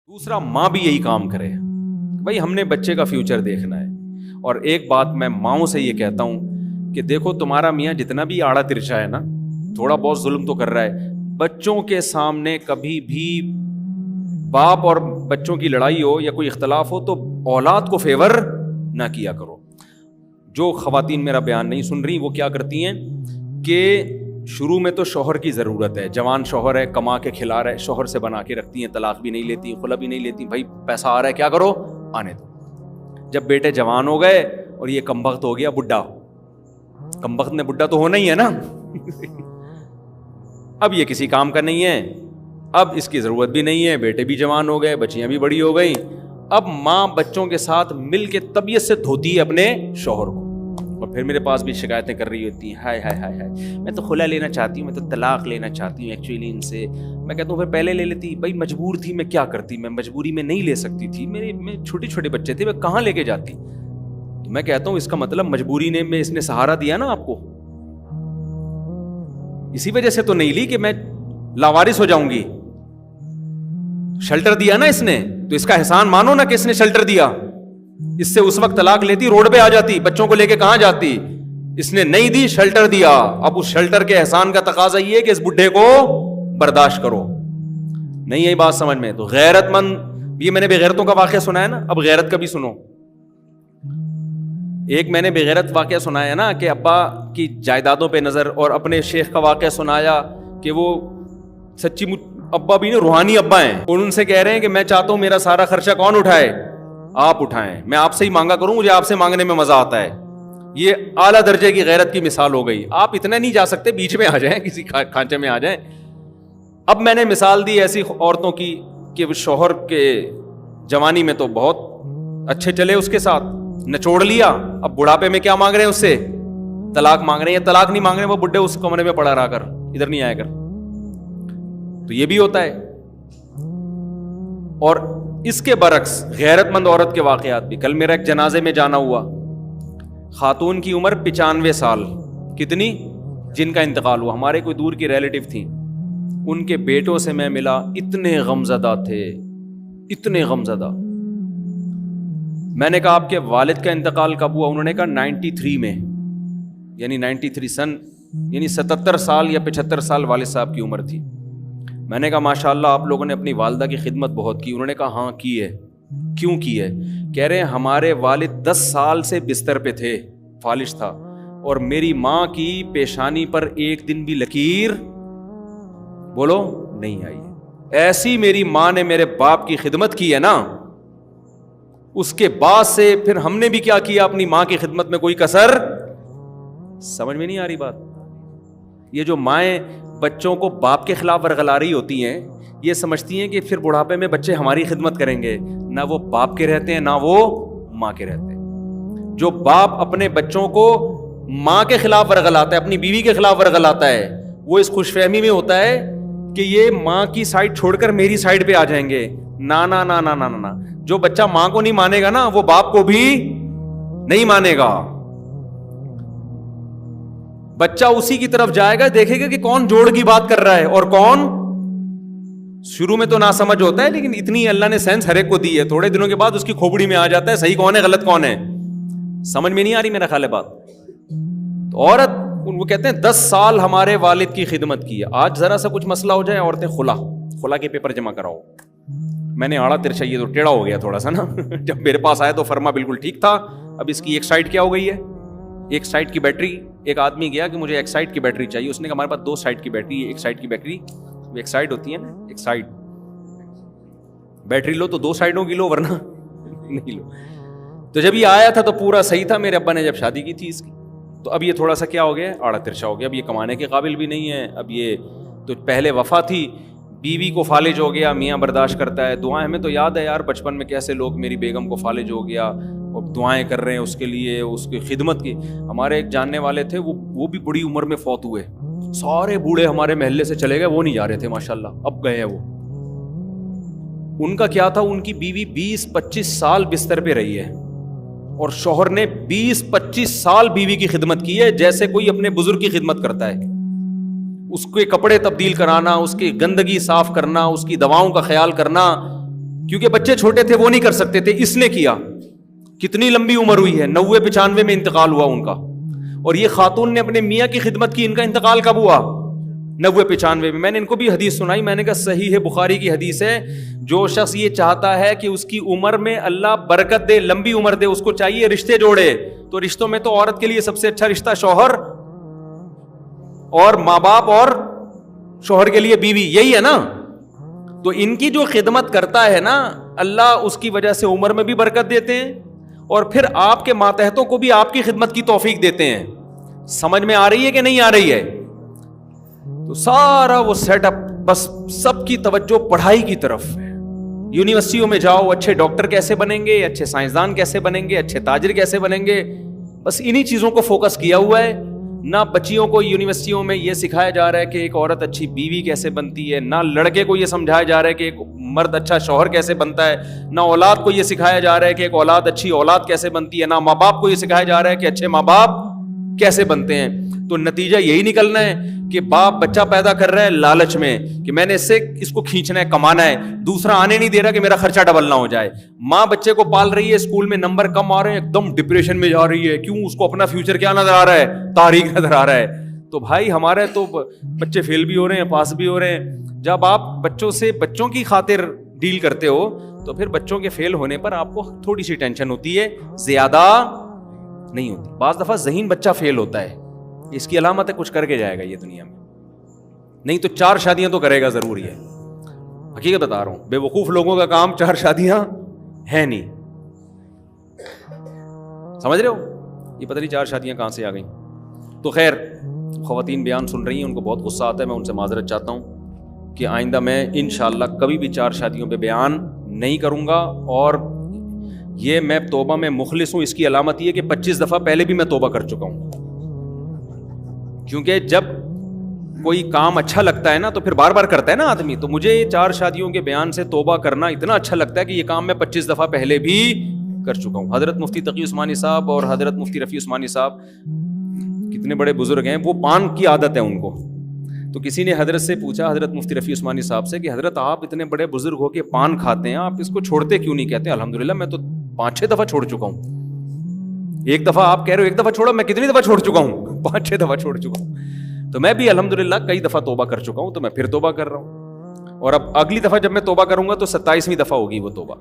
دوسرا ماں بھی یہی کام کرے. بھائی ہم نے بچے کا فیوچر دیکھنا ہے. اور ایک بات میں ماؤں سے یہ کہتا ہوں کہ دیکھو تمہارا میاں جتنا بھی آڑا ترچا ہے نا, تھوڑا بہت ظلم تو کر رہا ہے, بچوں کے سامنے کبھی بھی باپ اور بچوں کی لڑائی ہو یا کوئی اختلاف ہو تو اولاد کو فیور نہ کیا کرو. جو خواتین میرا بیان نہیں سن رہی وہ کیا کرتی ہیں کہ شروع میں تو شوہر کی ضرورت ہے, جوان شوہر ہے, کما کے کھلا رہا ہے, شوہر سے بنا کے رکھتی ہیں, طلاق بھی نہیں لیتی, خلا بھی نہیں لیتی, بھائی پیسہ آ رہا ہے کیا کرو آنے دو. جب بیٹے جوان ہو گئے اور یہ کمبخت ہو گیا بڈھا, کمبخت نے بڈھا تو ہونا ہی ہے نا, اب یہ کسی کام کا نہیں ہے, اب اس کی ضرورت بھی نہیں ہے, بیٹے بھی جوان ہو گئے, بچیاں بھی بڑی ہو گئیں, اب ماں بچوں کے ساتھ مل کے طبیعت سے دھوتی ہے اپنے شوہر کو, اور پھر میرے پاس بھی شکایتیں کر رہی ہوتی ہیں, ہائے ہائے ہائے ہائے میں تو خلا لینا چاہتی ہوں, میں تو طلاق لینا چاہتی ہوں ایکچولی ان سے. میں کہتا ہوں پھر پہلے لے لیتی, بھائی مجبور تھی, میں کیا کرتی, میں مجبوری میں نہیں لے سکتی تھی, میں چھوٹے چھوٹے بچے تھے, میں کہاں لے کے جاتی. تو میں کہتا ہوں اس کا مطلب مجبوری نے میں اس نے سہارا دیا نا آپ کو, اسی وجہ سے تو نہیں لی کہ میں لاوارث ہو جاؤں گی. شیلٹر دیا نا اس نے, تو اس کا احسان مانو نا کہ اس نے شیلٹر دیا. اس سے اس وقت طلاق لیتی, روڈ پہ آ جاتی, بچوں کو لے کے کہاں جاتی. اس نے نہیں دی, شیلٹر دیا. اب اس شیلٹر کے احسان کا تقاضا یہ ہے کہ اس بڈھے کو برداشت کرو. نہیں یہی بات سمجھ میں, تو غیرت مند, یہ میں نے بےغیرتوں کا واقعہ سنا ہے نا, اب غیرت کا بھی سنو. ایک میں نے بےغیرت واقعہ سنایا نا کہ ابا کی جائیدادوں پہ نظر, اور اپنے شیخ کا واقعہ سنایا کہ وہ سچی ابا بھی نہیں, روحانی ابا ہیں, اور ان سے کہہ رہے ہیں کہ میں چاہتا ہوں میرا سارا خرچہ کون اٹھائے, آپ اٹھائیں, میں آپ سے ہی مانگا کروں, مجھے آپ سے مانگنے میں مزہ آتا ہے. یہ اعلیٰ درجے کی غیرت کی مثال ہو گئی. آپ اتنا نہیں جا سکتے, بیچ میں آ جائیں, کسی کھانچے میں آ جائیں. اب میں نے مثال دی ایسی عورتوں کی کہ شوہر کے جوانی میں تو بہت اچھے چلے اس کے ساتھ, نچوڑ لیا, اب بڑھاپے میں کیا مانگ رہے ہیں اس سے, طلاق مانگ رہے ہیں. یا طلاق نہیں مانگ رہے, وہ بڈھے اس کمرے میں پڑا رہا کر, ادھر نہیں آیا کر. تو یہ بھی ہوتا ہے. اور اس کے برعکس غیرت مند عورت کے واقعات بھی. کل میرا ایک جنازے میں جانا ہوا, خاتون کی عمر 95 سال, کتنی, جن کا انتقال ہوا, ہمارے کوئی دور کی ریلیٹو تھی. ان کے بیٹوں سے میں ملا, اتنے غمزدہ تھے, اتنے غمزدہ. میں نے کہا آپ کے والد کا انتقال کب ہوا؟ انہوں نے کہا 93 میں, یعنی 93 سن, یعنی 77 سال یا 75 سال والد صاحب کی عمر تھی. میں نے کہا ماشاءاللہ آپ لوگوں نے اپنی والدہ کی خدمت بہت کی. انہوں نے کہا ہاں کی ہے. کیوں کی ہے؟ کہہ رہے ہیں ہمارے والد 10 سال سے بستر پہ تھے, فالج تھا, اور میری ماں کی پیشانی پر ایک دن بھی لکیر بولو نہیں آئی. ایسی میری ماں نے میرے باپ کی خدمت کی ہے نا, اس کے بعد سے پھر ہم نے بھی کیا کیا, اپنی ماں کی خدمت میں کوئی کسر. سمجھ میں نہیں آ رہی بات. یہ جو مائیں بچوں کو باپ کے خلاف ورغلا رہی ہوتی ہیں, یہ سمجھتی ہیں کہ پھر بڑھاپے میں بچے ہماری خدمت کریں گے. نہ وہ باپ کے رہتے ہیں, نہ وہ ماں کے رہتے ہیں. جو باپ اپنے بچوں کو ماں کے خلاف ورغلاتا ہے, اپنی بیوی کے خلاف ورغلاتا ہے, وہ اس خوش فہمی میں ہوتا ہے کہ یہ ماں کی سائڈ چھوڑ کر میری سائڈ پہ آ جائیں گے. نا نا نا نا نا نا, جو بچہ ماں کو نہیں مانے گا نا, وہ باپ کو بھی نہیں مانے گا. بچہ اسی کی طرف جائے گا, دیکھے گا کہ کون جوڑ کی بات کر رہا ہے اور کون. شروع میں تو ناسمجھ ہوتا ہے, لیکن اتنی اللہ نے سینس ہر ایک کو دی ہے, تھوڑے دنوں کے بعد اس کی کھوپڑی میں آ جاتا ہے صحیح کون ہے غلط کون ہے. سمجھ میں نہیں آ رہی میرا خیال ہے بات. تو عورت, وہ کہتے ہیں 10 سال ہمارے والد کی خدمت کی ہے. آج ذرا سا کچھ مسئلہ ہو جائے, عورتیں خلا کے پیپر جمع کراؤ. میں نے آڑا ترچا, یہ تو ٹیڑھا ہو گیا تھوڑا سا نا. جب میرے پاس آیا تو فرما بالکل ٹھیک تھا, اب اس کی ایک سائڈ کیا ہو گئی ہے, ایک سائڈ کی بیٹری. ایک آدمی گیا کہ مجھے ایک سائڈ کی بیٹری چاہیے, اس نے کہا ہمارے پاس 2 سائڈ کی بیٹری. ایک سائڈ کی بیٹری, ایک سائڈ ہوتی ہے نا, ایک سائڈ بیٹری لو تو 2 سائڈوں کی لو, ورنہ نہیں لو. تو جب یہ آیا تھا تو پورا صحیح تھا, میرے ابا نے جب شادی کی تھی اس کی. تو اب یہ تھوڑا سا کیا ہو گیا, آڑا ترچا ہو گیا. اب یہ کمانے کے قابل بھی نہیں ہے. اب یہ تو پہلے وفا تھی, بیوی کو فالج ہو گیا, میاں برداشت کرتا ہے. دعائیں, ہمیں تو یاد ہے یار بچپن میں کیسے لوگ, میری بیگم کو فالج ہو گیا اور دعائیں کر رہے ہیں اس کے لیے, اس کی خدمت کی. ہمارے ایک جاننے والے تھے, وہ بھی بڑی عمر میں فوت ہوئے. سارے بوڑھے ہمارے محلے سے چلے گئے, وہ نہیں جا رہے تھے ماشاءاللہ, اب گئے ہیں وہ. ان کا کیا تھا, ان کی بیوی 20-25 سال بستر پہ رہی ہے, اور شوہر نے 20-25 سال بیوی کی خدمت کی ہے جیسے کوئی اپنے بزرگ کی خدمت کرتا ہے. اس کے کپڑے تبدیل کرانا, اس کی گندگی صاف کرنا, اس کی دواؤں کا خیال کرنا, کیونکہ بچے چھوٹے تھے وہ نہیں کر سکتے تھے, اس نے کیا. کتنی لمبی عمر ہوئی ہے, 90-95 میں انتقال ہوا ان کا. اور یہ خاتون نے اپنے میاں کی خدمت کی. ان کا انتقال کب ہوا؟ 90-95 میں. میں نے ان کو بھی حدیث سنائی, میں نے کہا صحیح ہے, بخاری کی حدیث ہے, جو شخص یہ چاہتا ہے کہ اس کی عمر میں اللہ برکت دے, لمبی عمر دے, اس کو چاہیے رشتے جوڑے. تو رشتوں میں تو عورت کے لیے سب سے اچھا رشتہ شوہر اور ماں باپ, اور شوہر کے لیے بیوی, یہی ہے نا. تو ان کی جو خدمت کرتا ہے نا, اللہ اس کی وجہ سے عمر میں بھی برکت دیتے ہیں, اور پھر آپ کے ماتحتوں کو بھی آپ کی خدمت کی توفیق دیتے ہیں. سمجھ میں آ رہی ہے کہ نہیں آ رہی ہے؟ تو سارا وہ سیٹ اپ, بس سب کی توجہ پڑھائی کی طرف ہے. یونیورسٹیوں میں جاؤ, اچھے ڈاکٹر کیسے بنیں گے, اچھے سائنسدان کیسے بنیں گے, اچھے تاجر کیسے بنیں گے, بس انہی چیزوں کو فوکس کیا ہوا ہے. نہ بچیوں کو یونیورسٹیوں میں یہ سکھایا جا رہا ہے کہ ایک عورت اچھی بیوی کیسے بنتی ہے, نہ لڑکے کو یہ سمجھایا جا رہا ہے کہ ایک مرد اچھا شوہر کیسے بنتا ہے, نہ اولاد کو یہ سکھایا جا رہا ہے کہ ایک اولاد اچھی اولاد کیسے بنتی ہے, نہ ماں باپ کو یہ سکھایا جا رہا ہے کہ اچھے ماں باپ کیسے بنتے ہیں. تو نتیجہ یہی نکلنا ہے کہ باپ بچہ پیدا کر رہا ہے لالچ میں کہ میں نے اس کو کھینچنا ہے, کمانا ہے, دوسرا آنے نہیں دے رہا کہ میرا خرچہ ڈبل نہ ہو جائے. ماں بچے کو پال رہی ہے, اسکول میں نمبر کم آ رہے ہیں, ایک دم ڈپریشن میں جا رہی ہے. کیوں؟ اس کو اپنا فیوچر کیا نظر آ رہا ہے؟ تاریک نظر آ رہا ہے. تو بھائی ہمارے تو بچے فیل بھی ہو رہے ہیں, پاس بھی ہو رہے ہیں. جب آپ بچوں کی خاطر ڈیل کرتے ہو تو پھر بچوں کے فیل ہونے پر آپ کو تھوڑی سی ٹینشن ہوتی ہے, زیادہ نہیں ہوتی. بعض دفعہ ذہین بچہ فیل ہوتا ہے, اس کی علامت ہے کچھ کر کے جائے گا یہ دنیا میں, نہیں تو 4 شادیاں تو کرے گا ضروری ہے. حقیقت بتا رہا ہوں, بے وقوف لوگوں کا کام 4 شادیاں ہے نہیں. سمجھ رہے ہو؟ یہ پتہ نہیں 4 شادیاں کہاں سے آ گئیں. تو خیر, خواتین بیان سن رہی ہیں, ان کو بہت غصہ آتا ہے, میں ان سے معذرت چاہتا ہوں کہ آئندہ میں انشاءاللہ کبھی بھی 4 شادیوں پہ بیان نہیں کروں گا. اور یہ میں توبہ میں مخلص ہوں, اس کی علامت یہ کہ 25 دفعہ پہلے بھی میں توبہ کر چکا ہوں. کیونکہ جب کوئی کام اچھا لگتا ہے نا تو پھر بار بار کرتا ہے نا آدمی. تو مجھے 4 شادیوں کے بیان سے توبہ کرنا اتنا اچھا لگتا ہے کہ یہ کام میں 25 دفعہ پہلے بھی کر چکا ہوں. حضرت مفتی تقی عثمانی صاحب اور حضرت مفتی رفیع عثمانی صاحب کتنے بڑے بزرگ ہیں, وہ پان کی عادت ہے ان کو. تو کسی نے حضرت سے پوچھا, حضرت مفتی رفیع عثمانی صاحب سے, کہ حضرت آپ اتنے بڑے بزرگ ہو کے پان کھاتے ہیں, آپ اس کو چھوڑتے کیوں نہیں؟ کہتے ہیں الحمدللہ میں تو 5-6 دفعہ چھوڑ چکا ہوں. 1 دفعہ آپ کہہ رہے ہو 1 دفعہ چھوڑا, میں کتنی دفعہ چھوڑ چکا ہوں؟ 5-6 دفعہ چھوڑ چکا ہوں. تو میں بھی الحمدللہ کئی دفعہ توبہ کر چکا ہوں, تو میں پھر توبہ کر رہا ہوں. اور اب اگلی دفعہ جب میں توبہ کروں گا تو 27ویں دفعہ ہوگی وہ توبہ.